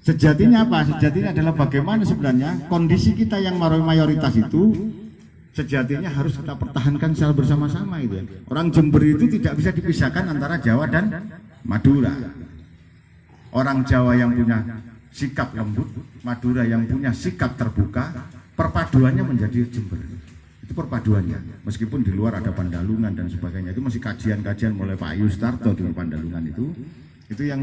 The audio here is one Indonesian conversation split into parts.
Sejatinya apa? Sejatinya adalah bagaimana sebenarnya kondisi kita yang mayoritas itu sejatinya harus kita pertahankan secara bersama-sama itu ya. Orang Jember itu tidak bisa dipisahkan antara Jawa dan Madura. Orang Jawa yang punya sikap lembut, Madura yang punya sikap terbuka, perpaduannya menjadi Jember. Itu perpaduannya. Meskipun di luar ada Pandalungan dan sebagainya, itu masih kajian-kajian mulai Pak Yustarto di Pandalungan itu yang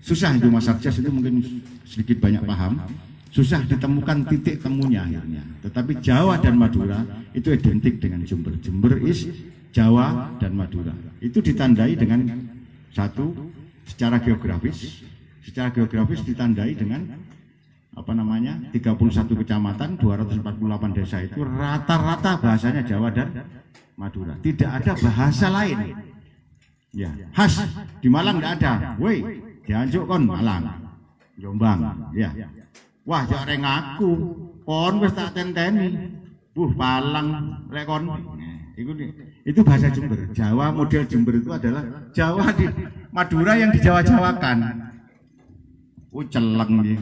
susah itu Mas Arjas itu mungkin sedikit banyak paham. Susah ditemukan titik temunya akhirnya. Tetapi Jawa dan Madura itu identik dengan Jember. Jember is Jawa dan Madura. Itu ditandai dengan satu secara geografis. Secara geografis ditandai dengan 31 kecamatan, 248 desa itu rata-rata bahasanya Jawa dan Madura. Tidak ada bahasa lain. Ya, khas di Malang tidak ada. Woi, Cianjur kon Malang, Jombang, ya. Wah, jare ngaku, kon wis tak tenteni. Palang lek kon. Itu bahasa Jember. Jawa model Jember itu adalah Jawa di Madura yang dijawa-jawakan. Celeng iki.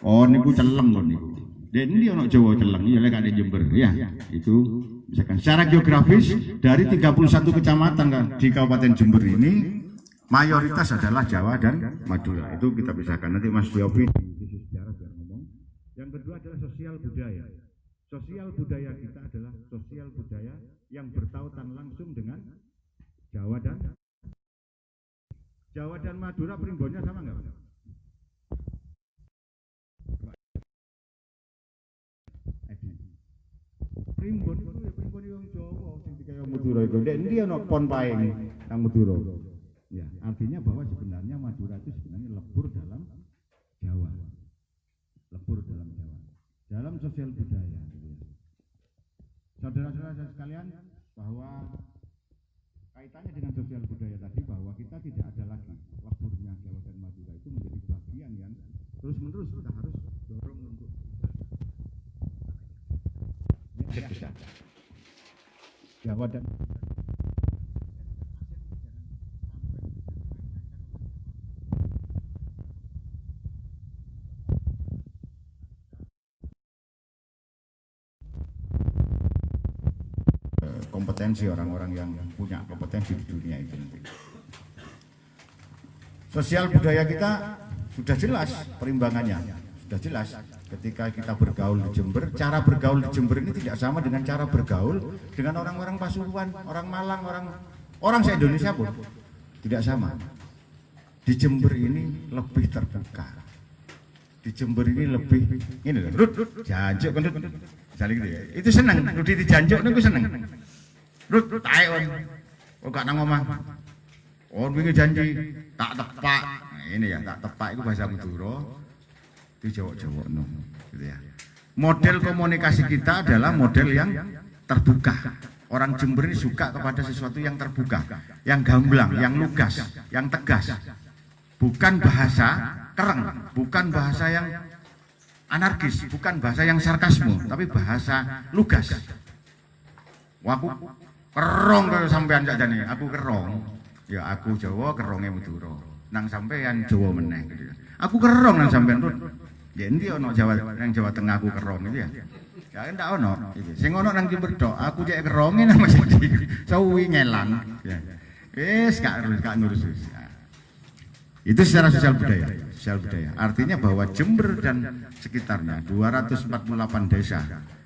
Oh niku celeng kon niku. Den iki ana Jawa celeng ya lek ada Jember ya. Itu misalkan secara geografis dari 31 kecamatan kan di Kabupaten Jember ini mayoritas adalah Jawa dan Madura. Itu kita pisahkan nanti Mas Yofi sejarah biar ngomong. Yang kedua adalah sosial budaya. Sosial budaya kita adalah sosial budaya yang bertautan langsung dengan Jawa dan Madura. Primbonnya sama enggak? Primbon itu ya primbon yang Jawa sing dikaya Madura iku. Ndek endi ana pon paing nang Madura. Ya, artinya bahwa sebenarnya Madura itu sebenarnya lebur dalam Jawa. Lebur dalam Jawa. Dalam sosial budaya gitu ya. Saudara-saudara sekalian, bahwa kaitannya dengan sosial budaya tadi bahwa kita tidak ada lagi leburnya Jawa dan Madura itu menjadi bagian yang terus-menerus kita harus dorong untuk bisa. Jawa dan kompetensi orang-orang yang punya kompetensi di dunia itu nanti. Sosial budaya kita sudah jelas perimbangannya, sudah jelas. Ketika kita bergaul di Jember, cara bergaul di Jember ini tidak sama dengan cara bergaul dengan orang-orang Pasuruan, orang Malang, orang se-Indonesia pun tidak sama. Di Jember ini lebih terbuka. Di Jember ini lebih ini loh, Rut, janjuk kan Rut. Saling gitu ya. Itu senang, Rudi dijanjuk niku seneng. Rut, tae on. Oh gak nang omah. On wingi janji tak tepak. Nah, ini ya, tak tepak itu bahasa Madura. Di Jawa-Jawa no, gitu ya. Model komunikasi kita adalah model yang terbuka. Orang Jember ini suka kepada sesuatu yang terbuka, yang gamblang, yang lugas, yang tegas. Bukan bahasa kereng, bukan bahasa yang anarkis, bukan bahasa yang sarkasme, tapi bahasa lugas. Aku kerong kalau sampean sakjane, aku kerong. Ya aku Jawa kerongnya Madura. Nang sampean Jawa meneh gitu. Aku kerong nang sampean Rut. Ya endi ono Jawa nang Jawa Tengah aku kerong itu ya. Ya ndak ono iki. Sing ono nang Jember tok, aku cek keronge nang masjid. Suwi ngelang. Ya. Wis gak ngurus. Itu secara sosial budaya. Sosial budaya. Artinya bahwa Jember dan sekitarnya 248 desa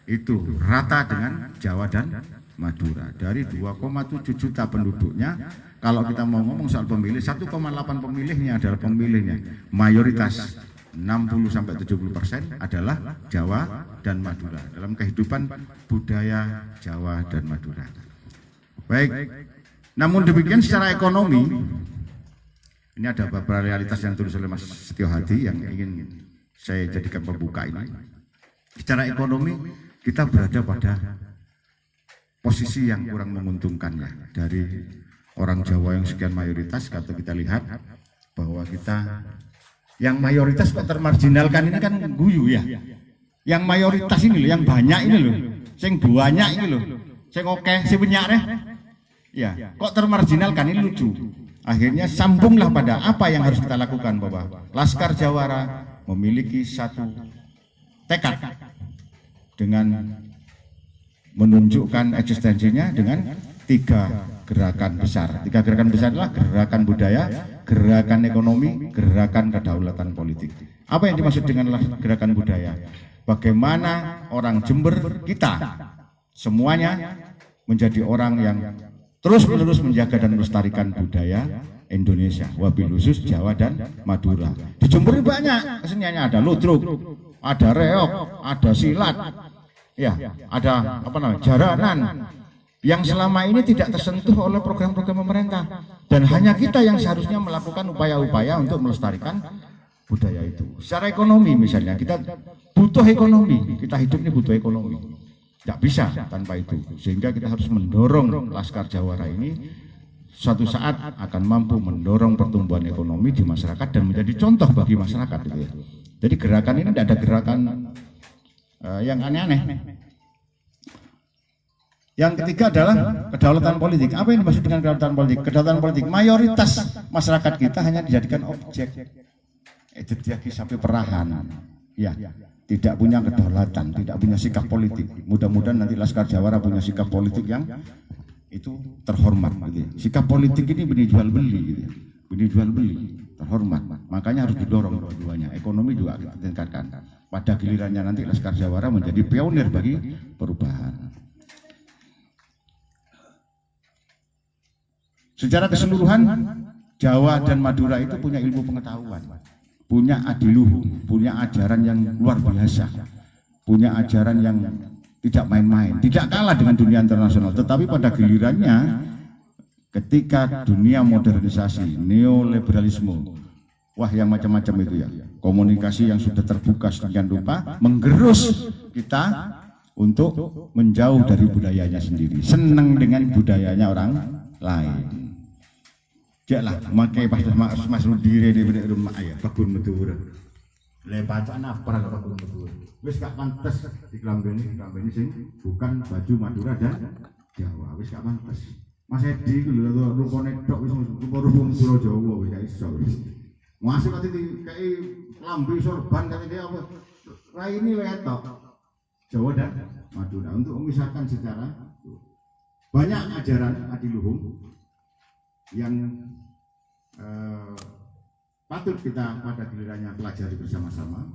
itu rata dengan Jawa dan Madura. Dari 2,7 juta penduduknya, kalau kita mau ngomong soal pemilih, 1,8 pemilihnya adalah pemilihnya mayoritas 60-70% adalah Jawa dan Madura dalam kehidupan budaya Jawa dan Madura. Baik, namun demikian secara ekonomi ini ada beberapa realitas yang tulis oleh Mas Setio Hadi yang ingin saya jadikan pembuka ini. Secara ekonomi kita berada pada posisi yang kurang menguntungkan ya dari orang Jawa yang sekian mayoritas. Kalau kita lihat bahwa kita yang mayoritas kok termarginalkan ini kan guyu ya. Yang mayoritas ini loh, yang banyak ini loh, sing banyak ini loh, sing oke, sing banyak deh. Ya, kok termarginalkan ini lucu. Akhirnya sambunglah pada apa yang harus kita lakukan, bahwa Laskar Jawara memiliki satu tekad dengan menunjukkan eksistensinya dengan 3 gerakan besar. 3 gerakan besar adalah gerakan budaya, gerakan ekonomi, gerakan kedaulatan politik. Apa yang dimaksud dengan gerakan budaya? Bagaimana orang Jember kita semuanya menjadi orang yang terus-menerus menjaga dan melestarikan budaya Indonesia, wabil khusus Jawa dan Madura. Di Jember banyak keseniannya, ada ludruk, ada reok, ada silat, ya, ada apa namanya, jaranan, yang selama ini tidak tersentuh oleh program-program pemerintah, dan hanya kita yang seharusnya melakukan upaya-upaya untuk melestarikan budaya itu. Secara ekonomi misalnya, kita butuh ekonomi, kita hidup ini butuh ekonomi. Tidak bisa tanpa itu, sehingga kita harus mendorong Laskar Jawara ini suatu saat akan mampu mendorong pertumbuhan ekonomi di masyarakat dan menjadi contoh bagi masyarakat. Gitu ya. Jadi gerakan ini tidak ada gerakan yang aneh-aneh. Yang ketiga adalah kedaulatan politik. Apa yang dimaksud dengan kedaulatan politik? Kedaulatan politik, mayoritas masyarakat kita hanya dijadikan objek. Itu dia sampai perahan. Ya. Tidak punya kedaulatan, tidak punya sikap politik. Mudah-mudahan nanti Laskar Jawara punya sikap politik yang itu terhormat. Gitu. Sikap politik ini benih jual beli, gitu. Benih jual beli, terhormat. Makanya harus didorong dua-duanya. Ekonomi juga kita tingkatkan. Pada gilirannya nanti Laskar Jawara menjadi pionir bagi perubahan. Secara keseluruhan, Jawa dan Madura itu punya ilmu pengetahuan, punya adiluhung, punya ajaran yang luar biasa, punya ajaran yang tidak main-main, tidak kalah dengan dunia internasional. Tetapi pada gilirannya, ketika dunia modernisasi, neoliberalisme, wah yang macam-macam itu ya, komunikasi yang sudah terbuka sedemikian rupa, menggerus kita untuk menjauh dari budayanya sendiri, senang dengan budayanya orang lain. Jaklah, makai pas Mas Rudi di rumah ayah, bakun betul. Lepacana apa bakun betul. Wis gak pantas diklambeni sing bukan baju Madura dan Jawa. Wis gak pantas. Mas Edi ku lho rupane tok wis rupa-rupa Pulau Jawa wis gak iso wis. Masuk ati kei lambe sorban kate dia apa? Raine wae tok. Jawa dan Madura untuk memisahkan secara banyak ajaran adiluhung yang patut kita pada gilirannya pelajari bersama-sama,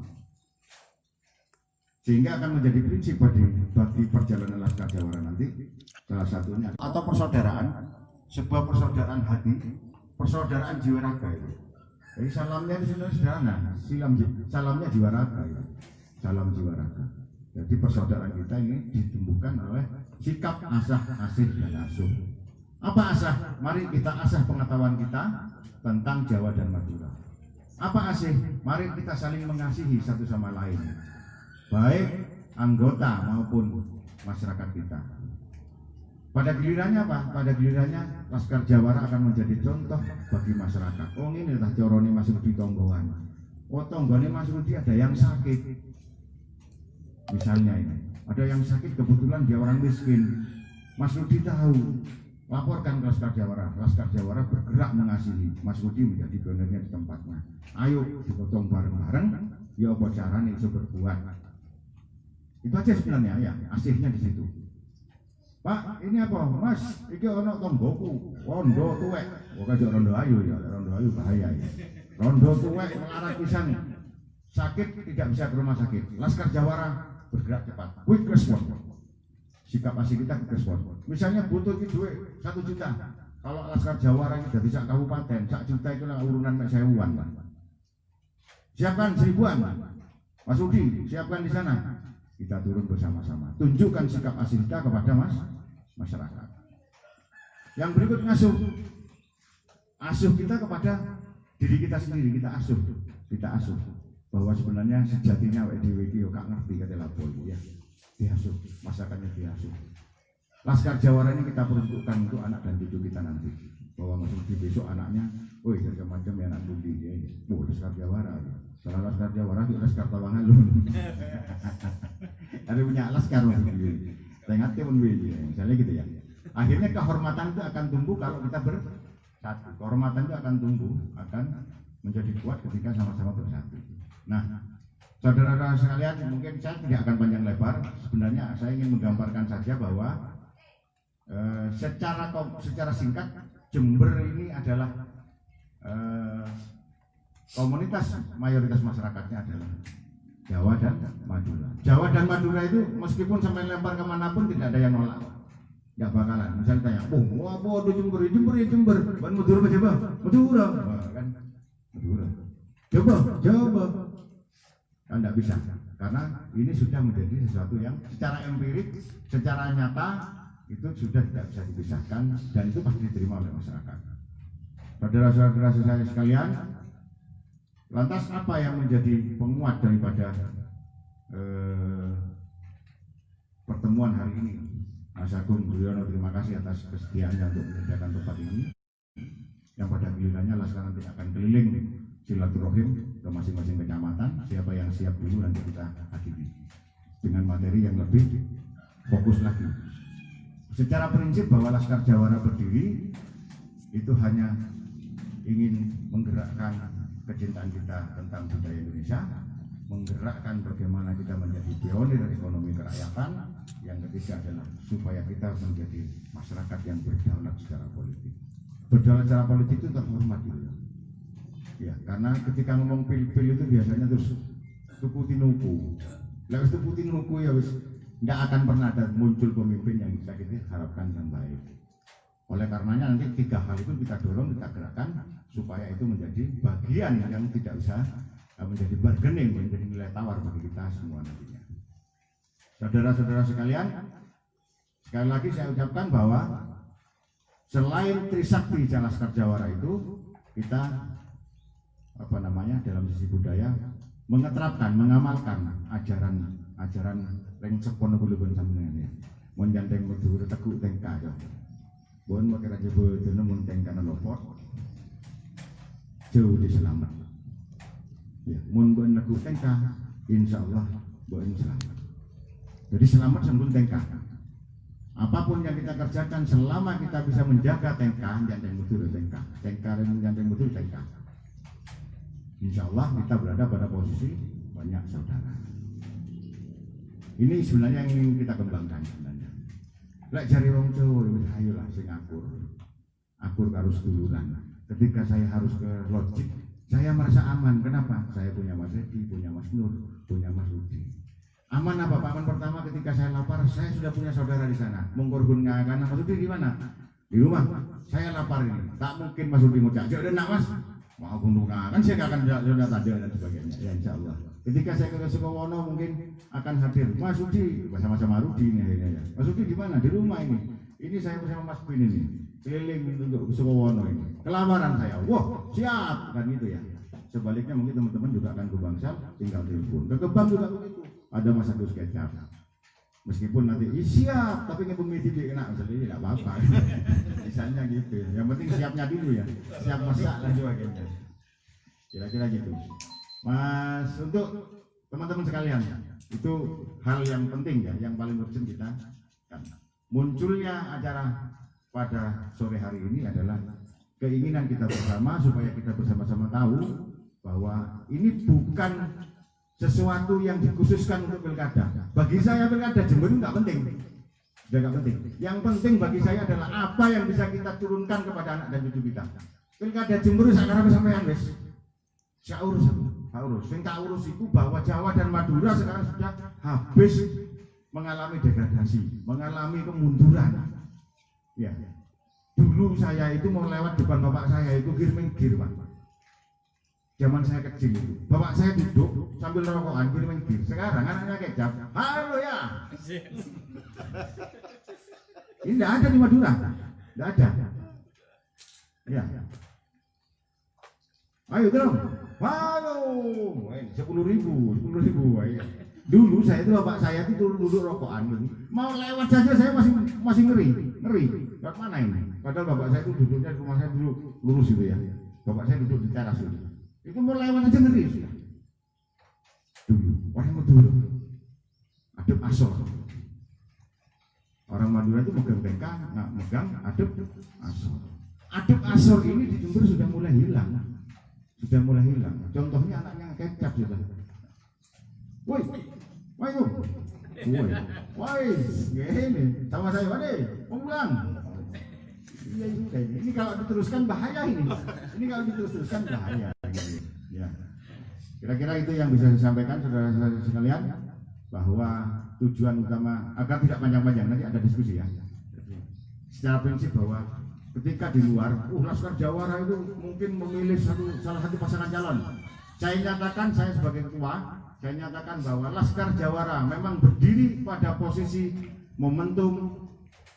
sehingga akan menjadi prinsip bagi perjalanan Laskar Jawara nanti. Salah satunya atau persaudaraan, sebuah persaudaraan hati, persaudaraan jiwa raga itu. Jadi salamnya itu sederhana, salamnya jiwa raga itu. Salam jiwa raga. Jadi persaudaraan kita ini ditumbuhkan oleh sikap asah, asih, dan asuh. Apa asah? Mari kita asah pengetahuan kita tentang Jawa dan Madura. Apa asih? Mari kita saling mengasihi satu sama lain, baik anggota maupun masyarakat kita. Pada gilirannya apa? Pada gilirannya Laskar Jawara akan menjadi contoh bagi masyarakat. Oh ini adalah coroni Mas Rudi tonggoan. Oh tonggone Mas Rudi ada yang sakit. Misalnya ini, ada yang sakit kebetulan dia orang miskin. Mas Rudi tahu, laporkan ke Laskar Jawara. Laskar Jawara bergerak mengasihi. Mas Rudi menjadi pionirnya di tempatnya. Ayo digotong bareng-bareng. Ya apa caranya bisa berbuat. Itu aja sebenarnya ya, asihnya di situ. Pak, ini apa? Mas, ini ono tonggoku, rondo tuwek. Bukan rondo ayu ya, rondo ayu bahaya ya. Rondo tuwek melarat pisan. Sakit tidak bisa ke rumah sakit. Laskar Jawara bergerak cepat. Quick response. Sikap asih kita quick response. Misalnya butuh duit 1 juta. Kalau Laskar Jawara ini dari sak kabupaten, 1 juta itu lah urunan mek sewuan. Siapkan 1000-an. Mas Udi, siapkan di sana. Kita turun bersama-sama. Tunjukkan sikap asih kita kepada masyarakat. Yang berikut ngasuh. Asuh kita kepada diri kita sendiri, kita asuh. Kita asuh bahwa sebenarnya sejatinya WDW yo gak ngerti kate lapo ya. Diasuh, masyarakatnya diasuh. Laskar Jawara ini kita peruntukkan untuk anak dan cucu kita nanti. Bahwa masuk di besok anaknya, woi jadi macam ya anak budi ya. Oh, Laskar Jawara. Salah Laskar Jawara itu Laskar Tawangalun. Ada punya Laskar sendiri. Saya ngerti pun misalnya gitu ya. Akhirnya kehormatan itu akan tumbuh kalau kita bersama. satu. Kehormatan itu akan tumbuh, akan menjadi kuat ketika sama-sama bersatu. Nah, saudara-saudara sekalian, mungkin saya tidak akan panjang lebar. Sebenarnya saya ingin menggambarkan saja bahwa secara singkat Jember ini adalah komunitas mayoritas masyarakatnya adalah Jawa dan Madura. Jawa dan Madura itu meskipun sampai lempar kemanapun tidak ada yang nolak. Nggak bakalan. Misalnya tanya, apa ada Jember? Jember. Bukan Madura apa Jawa? Madura. Kan Madura. Jawa. Kan tidak bisa. Karena ini sudah menjadi sesuatu yang secara empirik, secara nyata itu sudah tidak bisa dipisahkan dan itu pasti diterima oleh masyarakat. Saudara-saudara saya sekalian, lantas apa yang menjadi penguat daripada pertemuan hari ini? Mas Agung Budiono, terima kasih atas kesediaannya untuk menyediakan tempat ini. Yang pada gilirannya Laskar nanti akan keliling silaturahim ke masing-masing kecamatan. Siapa yang siap dulu nanti kita hadiri dengan materi yang lebih fokus lagi. Secara prinsip bahwa Laskar Jawara berdiri itu hanya ingin menggerakkan kecintaan kita tentang budaya Indonesia, menggerakkan bagaimana kita menjadi pionir ekonomi kerakyatan. Yang ketiga adalah supaya kita menjadi masyarakat yang berdaulat secara politik. Berdaulat secara politik itu terhormat gitu. Ya, karena ketika ngomong pil-pil itu biasanya terus tuku tinuku. Lalu tuku tinuku ya wis nggak akan pernah ada muncul pemimpin yang bisa kita harapkan yang baik. Oleh karenanya nanti tiga hal itu kita dorong, kita gerakkan supaya itu menjadi bagian yang tidak bisa menjadi bargaining, menjadi nilai tawar bagi kita semua nantinya. Saudara-saudara sekalian, sekali lagi saya ucapkan bahwa selain Trisakti Laskar Jawara itu kita dalam sisi budaya mengeterapkan, mengamalkan ajaran ring sepono kulubun sampeyan ya. Mun janteng metu teguk tengka ya. Bon pakai raja bodene mun tengkana lopot. Jauh diselamat. Ya, mun bon teguk tengka insyaallah bon selamat. Jadi selamat sebelum tengka. Apapun yang kita kerjakan selama kita bisa menjaga tengka, janteng mutu tengka. Tengka dan janteng mutu tengka. Insya Allah kita berada pada posisi banyak saudara. Ini sebenarnya yang ingin kita kembangkan sebenarnya. Lek jari wong Jawa, ayolah sing akur karo seduluran. Ketika saya harus ke logik, saya merasa aman. Kenapa? Saya punya Mas Edi, punya Mas Nur, punya Mas Rudi. Aman apa? Aman pertama ketika saya lapar, saya sudah punya saudara di sana. Mengkorban karena Mas Rudi di mana? Di rumah. Saya lapar ini. Tak mungkin Mas Rudi ngucap, "Jauh nak Mas." Mau bunuh kan saya akan sudah tanda dan sebagainya. Ya insya Allah. Ketika saya ke Sukowono mungkin akan hadir Mas Rudi bersama-sama Rudi ini ya. Mas Rudi di mana? Di rumah ini. Ini saya bersama Mas Queen ini. Keliling untuk Sukowono ini. Kelamaran saya. Wah, siap kan gitu ya. Sebaliknya mungkin teman-teman juga akan ke Bangsal tinggal telepon. Ke Kebang juga begitu. Ada Mas Agus Kecap. Meskipun nanti siap, tapi ngebumi tidak enak, jadi tidak apa-apa. Misalnya gitu. Yang penting siapnya dulu ya, siap masak dan sebagainya. Kira-kira gitu. Mas, untuk teman-teman sekalian, itu hal yang penting ya, yang paling urgent kita. Munculnya acara pada sore hari ini adalah keinginan kita bersama supaya kita bersama-sama tahu bahwa ini bukan sesuatu yang dikhususkan untuk pilkada. Bagi saya pilkada Jember itu nggak penting, nggak penting. Yang penting bagi saya adalah apa yang bisa kita turunkan kepada anak dan cucu kita. Pilkada Jember sekarang sampean wis, saya urus. Yang tak urus itu bahwa Jawa dan Madura sekarang sudah habis mengalami degradasi, mengalami kemunduran. Ya, dulu saya itu mau lewat depan bapak saya itu gir-menggir Pak. Zaman saya kecil itu, bapak saya duduk sambil rokokan gir-menggir. Sekarang anaknya Kecap, halo ya. Ini tidak ada di Madura, tidak ada. Ya. Ayo dong, halo. 10.000. Ayo. Dulu saya itu bapak saya itu duduk rokokan ini. Mau lewat saja saya masih ngeri. Lewat mana ini? Padahal bapak saya itu duduknya di rumah saya dulu lurus itu ya. Bapak saya duduk di teras itu. Itu mau lewat aja ngeri sudah. Dulu orang Madura adep asor. Orang Madura itu megang tengka, nggak megang adep asor. aduk asor ini di Jember sudah mulai hilang. Contohnya anaknya Kecap sudah. Woi, woi itu, woi, ini sama saya, woi, mau pulang. Iya juga ini kalau diteruskan bahaya ini. Ini kalau diteruskan bahaya. Ya. Kira-kira itu yang bisa saya sampaikan saudara-saudara sekalian, bahwa tujuan utama agar tidak panjang-panjang, nanti ada diskusi ya. Secara prinsip bahwa ketika di luar, Laskar Jawara itu mungkin memilih salah satu pasangan calon. Saya nyatakan, saya sebagai ketua, saya nyatakan bahwa Laskar Jawara memang berdiri pada posisi momentum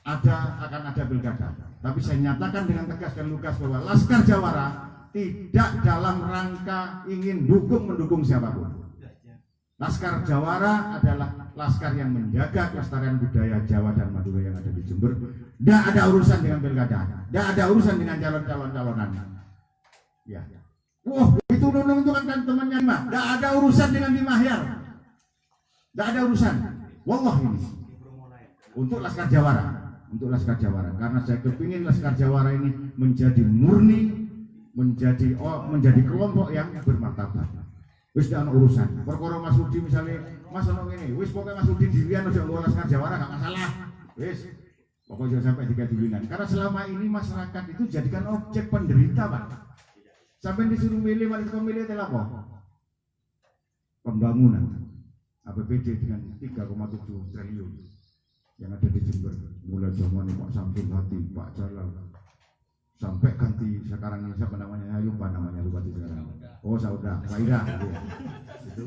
akan ada pilkada. Tapi saya nyatakan dengan tegas dan lugas bahwa Laskar Jawara tidak dalam rangka ingin mendukung siapapun. Laskar Jawara adalah laskar yang menjaga kelestarian budaya Jawa dan Madura yang ada di Jember. Tidak ada urusan dengan pilkada, tidak ada urusan dengan calon-calonan. Ya. Wah, itu menentukan temannya Lima. Tidak ada urusan dengan Lima Hyar. Tidak ada urusan. Wallah ini untuk Laskar Jawara, karena saya kepingin Laskar Jawara ini menjadi murni, menjadi kelompok yang bermartabat. Wis tidak ada urusan. Perkara Mas Rudi misalnya, Mas ono ngene, wis pokoknya Mas Rudi dirian aja nggo Laskar Jawara gak masalah. Wis pokoknya sampai dikadiwinan. Karena selama ini masyarakat itu jadikan objek penderita, Pak. Sampai disuruh milih, malah milih itu apa? Pembangunan APBD dengan 3,7 triliun yang ada di Jember, mulai zaman Pak Samsul Hati, Pak Jalal, sampai ganti sekarang ini siapa namanya? Lupa namanya, lupa sekarang. Oh, Sauda, Faida. Gitu.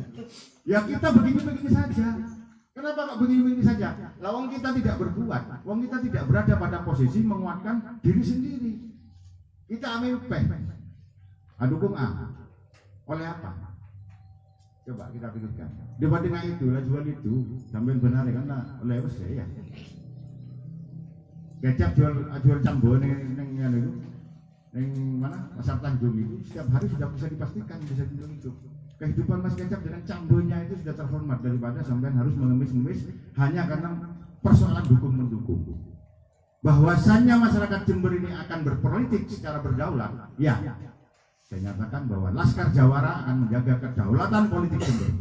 Ya kita begini-begini saja. Kenapa kok begini-begini saja? Lawang kita tidak berbuat, wong kita tidak berada pada posisi menguatkan diri sendiri. Kita amipeh, dukung A. Oleh apa? Coba kita pikirkan. Dibandingkan itu, jual itu, sampai benar karena oleh saya. Kecap jual cambo neng mana Pasar Tanjung itu setiap hari sudah bisa dipastikan bisa hidup. Kehidupan Mas Kecap dengan cambonya itu sudah terhormat daripada sampean harus mengemis-ngemis hanya karena persoalan dukung-mendukung. Bahwasannya masyarakat Jember ini akan berpolitik secara berdaulat, ya. Saya nyatakan bahwa Laskar Jawara akan menjaga kedaulatan politik Jember.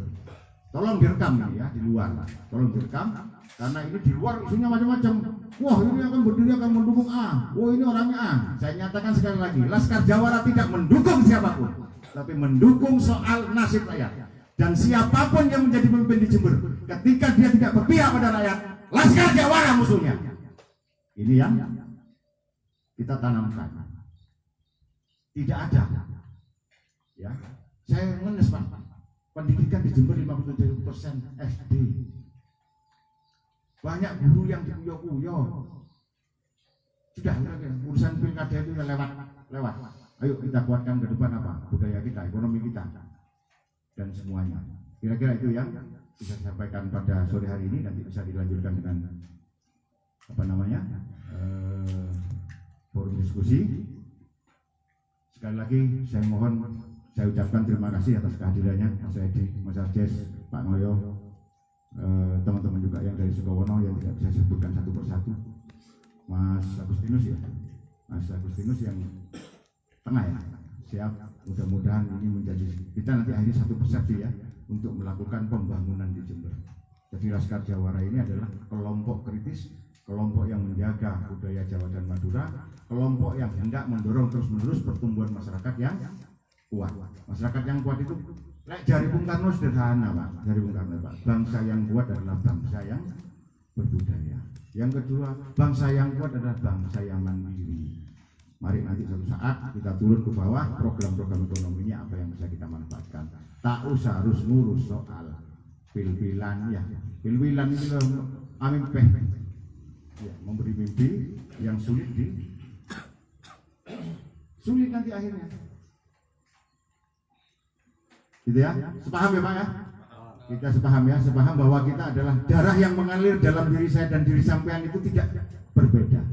Tolong direkam ya di luar, tolong direkam karena ini di luar isunya macam-macam. Wah ini akan berdiri akan mendukung A, wah ini orangnya A. Saya nyatakan sekali lagi, Laskar Jawara tidak mendukung siapapun, tapi mendukung soal nasib rakyat. Dan siapapun yang menjadi pemimpin di Jember, ketika dia tidak berpihak pada rakyat, Laskar Jawara musuhnya. Ini yang kita tanamkan. Tidak ada. Ya, saya ngenes Pak. Pendidikan di Jember 57% SD. Banyak guru yang dikuyo-kuyo. Sudah, urusan pilkada itu udah lewat. Ayo kita kuatkan ke depan apa? Budaya kita, ekonomi kita, dan semuanya. Kira-kira itu yang bisa disampaikan pada sore hari ini. Nanti bisa dilanjutkan dengan apa namanya forum diskusi. Sekali lagi saya mohon, saya ucapkan terima kasih atas kehadirannya Mas Edi, Mas Arjes, Pak Noyo, teman-teman juga yang dari Sukowono yang tidak bisa sebutkan satu persatu, Mas Agustinus ya, Mas Agustinus yang tengah ya, siap. Mudah-mudahan ini menjadi kita nanti akhirnya satu persepsi ya untuk melakukan pembangunan di Jember. Jadi Laskar Jawara ini adalah kelompok kritis, kelompok yang menjaga budaya Jawa dan Madura, kelompok yang hendak mendorong terus-menerus pertumbuhan masyarakat yang kuat. Masyarakat yang kuat itu jari Bung Karno sederhana Pak, jari Bung Karno Pak. Bangsa yang kuat adalah bangsa yang berbudaya. Yang kedua, bangsa yang kuat adalah bangsa yang mandiri. Mari nanti suatu saat kita turun ke bawah, program-program ekonominya apa yang bisa kita manfaatkan. Tak usah harus ngurus soal pil-pilan ya. Pil-pilan itu amin peh. Ya, memberi mimpi yang sulit nanti akhirnya. Gitu ya, sepaham ya Pak ya? Kita sepaham bahwa kita adalah darah yang mengalir dalam diri saya dan diri sampean itu tidak berbeda.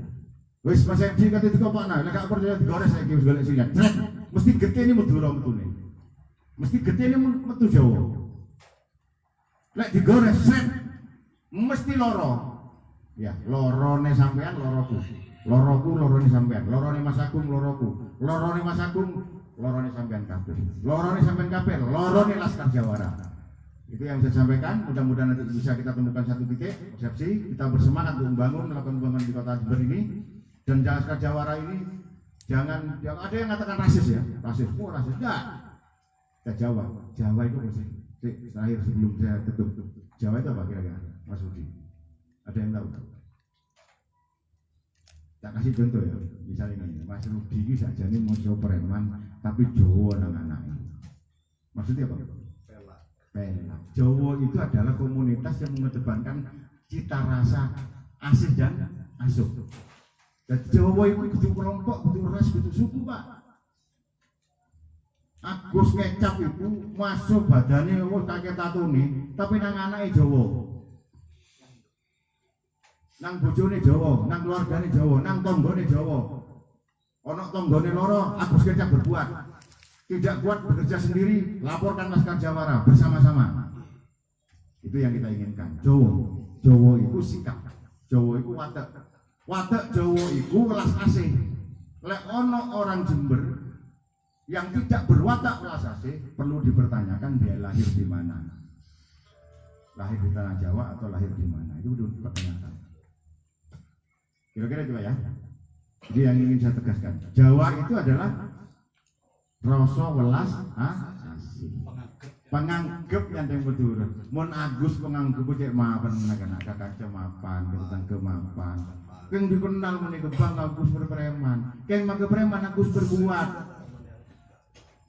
Wis pas saya dikata itu kok Pak nah, nek gak percaya digores saiki wis golek silat. Mesti getih ini Madura metune. Mesti getih ini metu Jawa. Lek digores mesti loro. Ya, lorone sampean loroku. Loroku lorone sampean, lorone Mas Agung loroku, lorone Mas Agung lorone sampean kabeh, lorone sampean kabeh, lorone Laskar Jawara. Itu yang saya sampaikan. Mudah-mudahan nanti bisa kita temukan satu titik persepsi. Kita bersemangat untuk membangun, melakukan pembangunan di Kota Jember ini. Dan Laskar Jawara ini jangan ada yang mengatakan rasis ya, rasis, rasis enggak. Kita Jawa itu sih. Terakhir sebelum saya tutup, Jawa itu apa kira-kira, Mas Budi? Ada yang tahu? Tak kasih contoh ya, misalnya ini, Mas Rudi ini saja ini mau preman, tapi Jawa anak-anaknya. Maksudnya apa? Pela. Jawa itu adalah komunitas yang mengedepankan cita rasa asih dan asuh. Dan Jawa itu kudu kelompok, kudu ras, kudu suku, Pak. Agus Kecap itu masuk badannya kakek tato nih, tapi nang anaknya Jawa. Nang bojone Jawa, nang keluargane Jawa, nang tonggone Jawa. Ono tonggone loro, Agus Kecap berbuat. Tidak kuat bekerja sendiri, laporkan Laskar Jawara bersama-sama. Itu yang kita inginkan. Jawa itu sikap, Jawa itu watek. Watek Jawa itu welas asih. Lek ono orang Jember yang tidak berwatak welas asih, perlu dipertanyakan dia lahir di mana. Lahir di tanah Jawa atau lahir di mana? Itu perlu dipertanyakan. Kira-kira itu ya. Jadi yang ingin saya tegaskan, Jawa itu adalah rasa welas asih. Penganggep yang betul. Mun Agus penganggep cek mapan nak kakak mapan, tentang kemapan. Keng dikenal menika Bang Agus berpreman. Keng mangke preman Agus berbuat.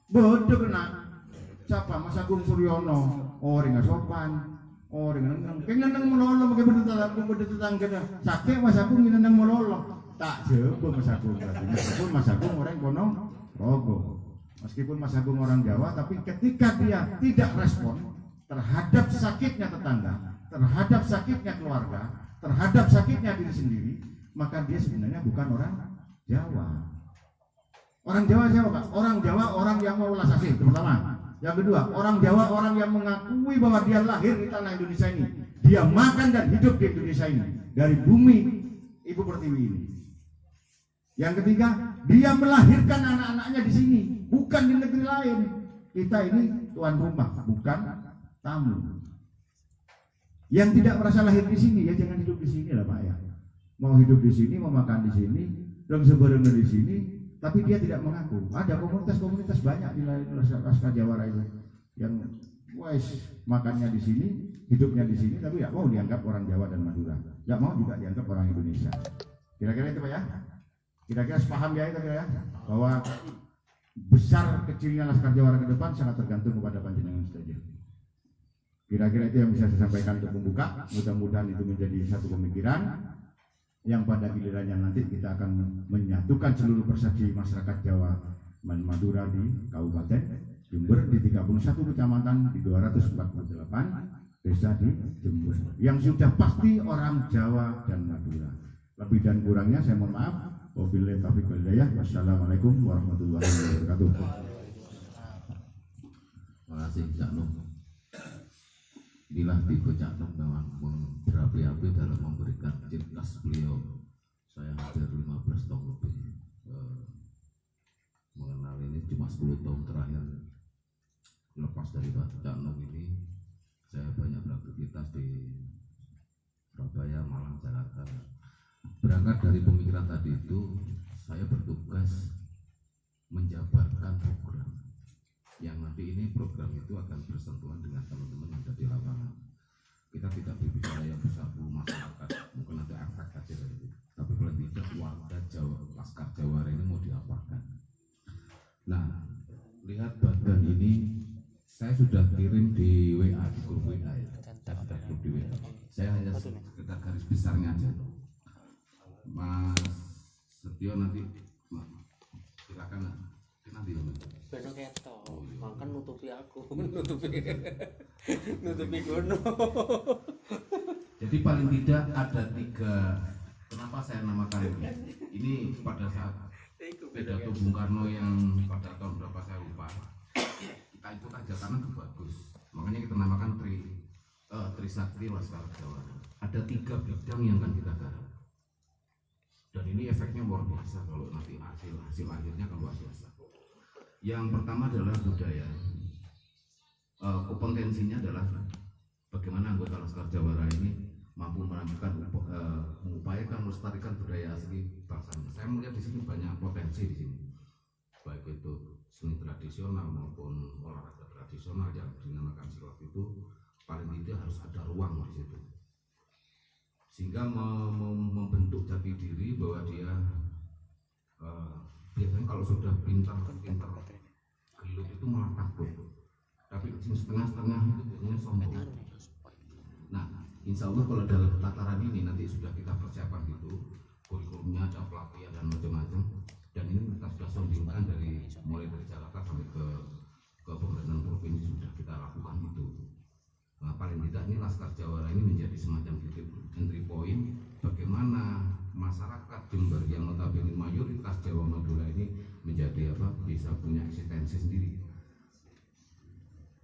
Bodoh kena. Siapa Mas Agung Suryono? Orang sopan. Orang neng. Keng neng melolo mangke bener tetangga. Sakit Mas Agung neng melolo. Tak jebo Mas Agung. Meskipun Mas Agung orang kono Rogo. Meskipun Mas Agung orang Jawa, tapi ketika dia tidak respon terhadap sakitnya tetangga, terhadap sakitnya keluarga, terhadap sakitnya diri sendiri, maka dia sebenarnya bukan orang Jawa. Orang Jawa siapa Pak? Orang Jawa orang yang mau welas asih, pertama. Yang kedua, orang Jawa orang yang mengakui bahwa dia lahir di tanah Indonesia ini, dia makan dan hidup di Indonesia ini, dari bumi Ibu Pertiwi ini. Yang ketiga, dia melahirkan anak-anaknya di sini, bukan di negeri lain. Kita ini tuan rumah, bukan tamu. Yang tidak merasa lahir di sini, ya jangan hidup di sini lah Pak ya. Mau hidup di sini, mau makan di sini, dan sebenarnya di sini, tapi dia tidak mengaku. Ada komunitas-komunitas banyak di Laskar Jawara itu, yang wes makannya di sini, hidupnya di sini, tapi tidak mau dianggap orang Jawa dan Madura, tidak mau juga dianggap orang Indonesia. Kira-kira itu Pak ya. Kira-kira sepaham ya itu ya, bahwa besar kecilnya Laskar Jawara ke depan sangat tergantung kepada panjenengan saja. Kira-kira itu yang bisa saya sampaikan untuk membuka. Mudah-mudahan itu menjadi satu pemikiran yang pada gilirannya nanti kita akan menyatukan seluruh persepsi masyarakat Jawa dan Madura di Kabupaten Jember di 31 kecamatan di 248 desa di Jember yang sudah pasti orang Jawa dan Madura. Lebih dan kurangnya saya mohon maaf. Wabillahi taufiq wal hidayah. Wassalamualaikum warahmatullahi wabarakatuh. Terima kasih Cak Nun. Inilah tipe Cak Nun memang berapi-api dalam memberikan ciri khas beliau. Saya hampir 15 tahun lebih mengenal ini, cuma 10 tahun terakhir lepas dari Cak Nun ini saya banyak beraktivitas di Surabaya, Malang, Jakarta. Berangkat dari pemikiran tadi itu, saya bertugas menjabarkan program yang nanti ini program itu akan bersentuhan dengan teman-teman yang ada di lapangan. Kita tidak berbicara yang besar masyarakat, mungkin ada efek saja dari itu, tapi paling tidak warga Jawa, Laskar Jawara ini mau diapakan. Nah, lihat badan ini saya sudah kirim di WA, di grup WA ya. Saya sudah kirim di WA. Saya hanya sekedar garis besarnya aja. Mas Setio nanti silakan nanti beda ketok makan nutupi aku nutupi gono. Jadi paling tidak ada 3. Kenapa saya namakan ini pada saat pidato Bung Karno yang pada tahun berapa saya lupa, kita itu ajakan itu bagus, makanya kita namakan Trisakti Laskar Jawara. Ada 3 bidang yang akan kita garap. Dan ini efeknya luar biasa kalau nanti hasil akhirnya kan luar biasa. Yang pertama adalah budaya. Kompetensinya adalah bagaimana anggota Laskar Jawara ini mampu melanjutkan, mengupayakan melestarikan budaya asli bangsanya. Saya melihat di sini banyak potensi di sini, baik itu seni tradisional maupun olahraga tradisional yang dinamakan silat itu paling tidak harus ada ruang di situ, sehingga membentuk jati diri bahwa dia biasanya kalau sudah pintar gelut itu malah takut, tapi setengah-setengah itu biasanya sombong. Nah, insya Allah kalau dalam tataran ini nanti sudah kita persiapkan gitu, kurikulumnya ada pelatihan dan macam-macam, dan ini kita sudah sondingkan mulai dari Jakarta sampai ke pemerintahan provinsi sudah kita lakukan itu. Nah, paling tidak ini Laskar Jawara ini menjadi semacam titik entry point bagaimana masyarakat Jember yang notabene mayoritas Jawa Madura ini menjadi bisa punya eksistensi sendiri.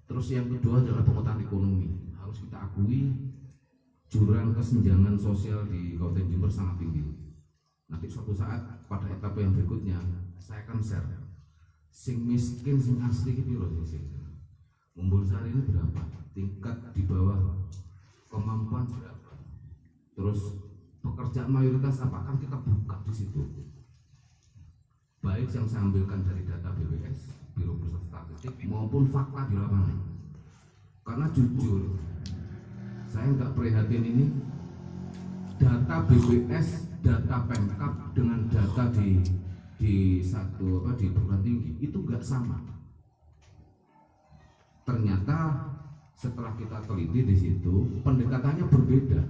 Terus yang kedua adalah penguatan ekonomi. Harus kita akui jurang kesenjangan sosial di Kabupaten Jember sangat tinggi. Nanti suatu saat pada etapa yang berikutnya saya akan share sing miskin sing asli itu loh sing. Umbulsari ini berapa? Tingkat di bawah kemampuan berapa? Terus pekerjaan mayoritas apa? Kan kita buka di situ. Baik yang saya ambilkan dari data BPS, Biro Pusat Statistik, maupun fakta di lapangan. Karena jujur, saya nggak prihatin ini data BPS, data Pemkab dengan data di perguruan tinggi itu nggak sama. Ternyata setelah kita teliti di situ pendekatannya berbeda.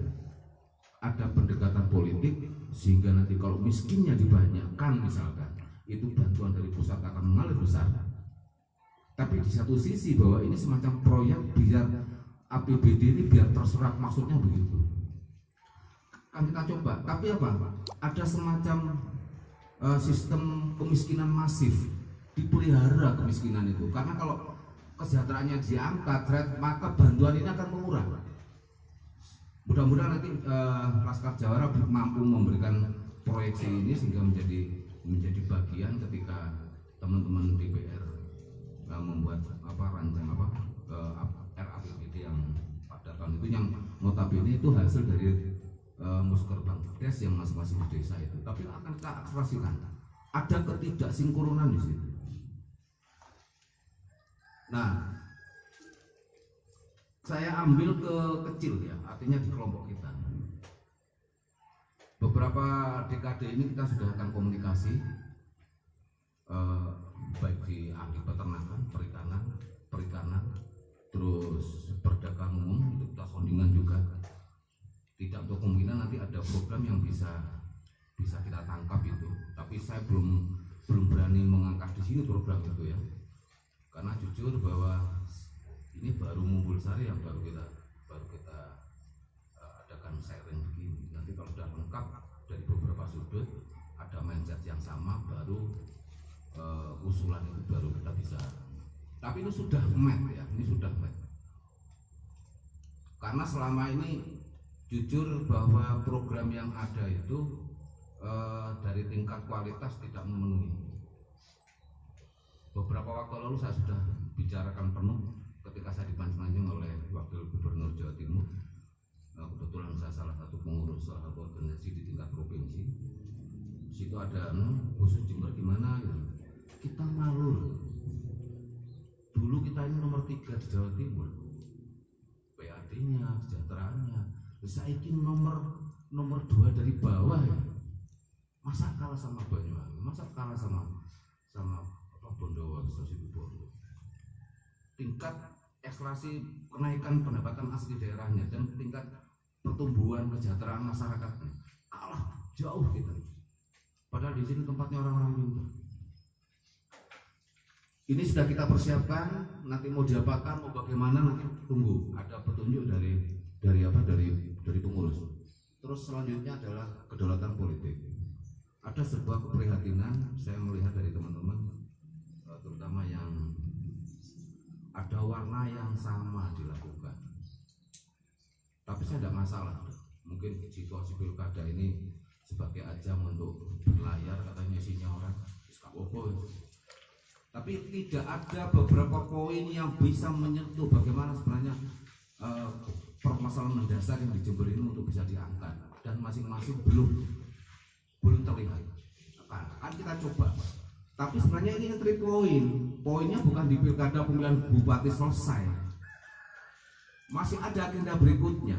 Ada pendekatan politik sehingga nanti kalau miskinnya dibanyakan misalkan itu bantuan dari pusat akan mengalir besar. Tapi di satu sisi bahwa ini semacam proyek biar APBD ini biar terserap, maksudnya begitu. Kan kita coba, tapi ada semacam sistem kemiskinan masif, dipelihara kemiskinan itu. Karena kalau kesejahteraannya diangkat, maka bantuan ini akan mengurang. Mudah-mudahan nanti Laskar Jawara mampu memberikan proyeksi ini sehingga menjadi bagian ketika teman-teman DPR membuat rancangan RAPBD yang pada tahun itu yang notabene itu hasil dari Musker Bangkades yang masing-masing desa itu. Tapi akan kita ekspresikan. Ada ketidaksinkronan di situ. Nah, saya ambil ke kecil ya, artinya di kelompok kita. Beberapa dekade ini kita sudah akan komunikasi baik di ahli peternakan, perikanan, terus perdagangan umum itu kita soundingan juga. Tidak untuk kemungkinan nanti ada program yang bisa kita tangkap itu, tapi saya belum berani mengangkat di sini program itu ya, karena jujur bahwa ini baru Mumbulsari yang baru kita adakan sharing begini. Nanti kalau sudah lengkap dari beberapa sudut ada mindset yang sama, baru usulan itu baru kita bisa. Tapi ini sudah match ya, ini sudah match. Karena selama ini jujur bahwa program yang ada itu dari tingkat kualitas tidak memenuhi. Beberapa waktu lalu saya sudah bicarakan penuh ketika saya dipancing oleh Wakil Gubernur Jawa Timur. Kebetulan saya salah satu pengurus salah satu organisasi di tingkat provinsi. Di situ ada khusus Jember gimana ya? Kita malu. Dulu kita ini nomor 3 di Jawa Timur. PAD-nya, kesejahteraannya. Saya ingin nomor 2 dari bawah ya. Masa kalah sama Banyuwangi, masa kalah sama Bondowoso, Situbondo. Tingkat ekstraksi kenaikan pendapatan asli daerahnya dan tingkat pertumbuhan kesejahteraan masyarakatnya kalah jauh kita. Padahal di sini tempatnya orang-orang pintar. Ini sudah kita persiapkan, nanti mau diapakan, mau bagaimana nanti tunggu ada petunjuk dari pengurus. Terus selanjutnya adalah kedaulatan politik. Ada sebuah keprihatinan saya melihat dari teman-teman, terutama yang ada warna yang sama dilakukan. Tapi saya tidak masalah. Mungkin situasi pilkada ini sebagai ajang untuk berlayar, katanya isinya orang tapi tidak ada beberapa poin yang bisa menyentuh bagaimana sebenarnya permasalahan mendasar yang di Jember ini untuk bisa diangkat, dan masing-masing belum terlihat. Kan kita coba, tapi sebenarnya ini entry poinnya bukan di pilkada pemilihan bupati selesai, masih ada agenda berikutnya.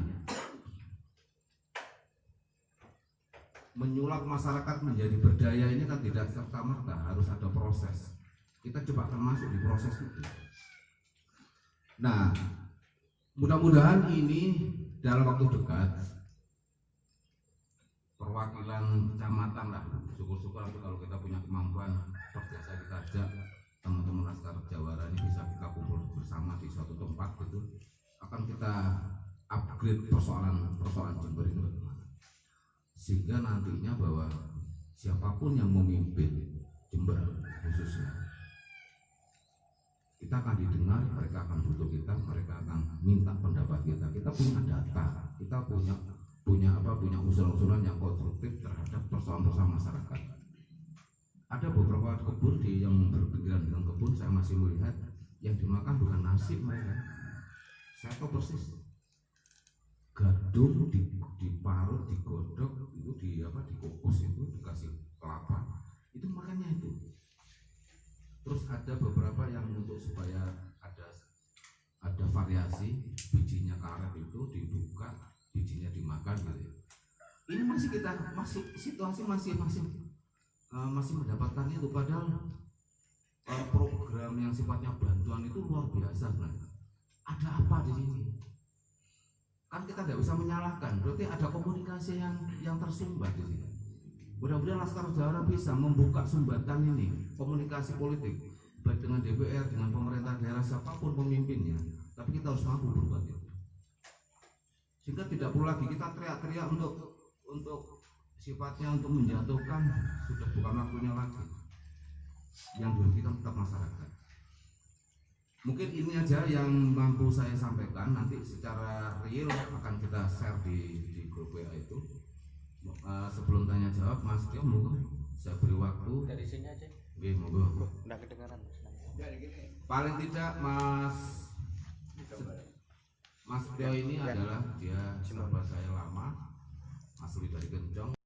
Menyulap masyarakat menjadi berdaya ini kan tidak serta-merta, harus ada proses. Kita coba akan masuk di proses itu. Nah, mudah-mudahan ini dalam waktu dekat perwakilan kecamatan lah, syukur-syukur kalau kita punya kemampuan berjasa kita ajak teman-teman Laskar Jawara ini bisa kita kumpul bersama di suatu tempat gitu, akan kita upgrade persoalan Jember ini bagaimana, sehingga nantinya bahwa siapapun yang memimpin Jember khususnya, kita akan didengar, mereka akan butuh kita, mereka akan minta pendapat kita. Kita punya data, kita punya usulan-usulan yang konstruktif terhadap persoalan-persoalan masyarakat. Ada beberapa kebun yang berpikiran dengan kebun, saya masih melihat yang dimakan bukan nasi mereka. Saya tahu persis. Gadung diparut, digodok, itu dikukus, itu dikasih kelapa, itu makannya itu. Terus ada beberapa yang untuk supaya ada variasi, bijinya karet itu dibuka, bijinya dimakan gitu. Ini situasi masih mendapatkan itu, padahal program yang sifatnya bantuan itu luar biasa sebenarnya. Ada apa di sini? Kan kita nggak bisa menyalahkan, berarti ada komunikasi yang tersumbat di sini. Mudah-mudahan Laskar Jawara bisa membuka sumbatan ini, komunikasi politik, baik dengan DPR, dengan pemerintah daerah, siapapun pemimpinnya. Tapi kita harus mampu berbuat itu, sehingga tidak perlu lagi kita teriak-teriak untuk sifatnya untuk menjatuhkan, sudah bukan waktunya lagi. Yang dirugikan tetap masyarakat. Mungkin ini aja yang mampu saya sampaikan. Nanti secara real akan kita share di grup WA itu. Sebelum tanya jawab, Mas Tio, monggo saya beri waktu dari sini aja. Oke, monggo. Nggak kedengaran. Paling tidak Mas Tio ini adalah dia sahabat saya lama, asli dari Genjong.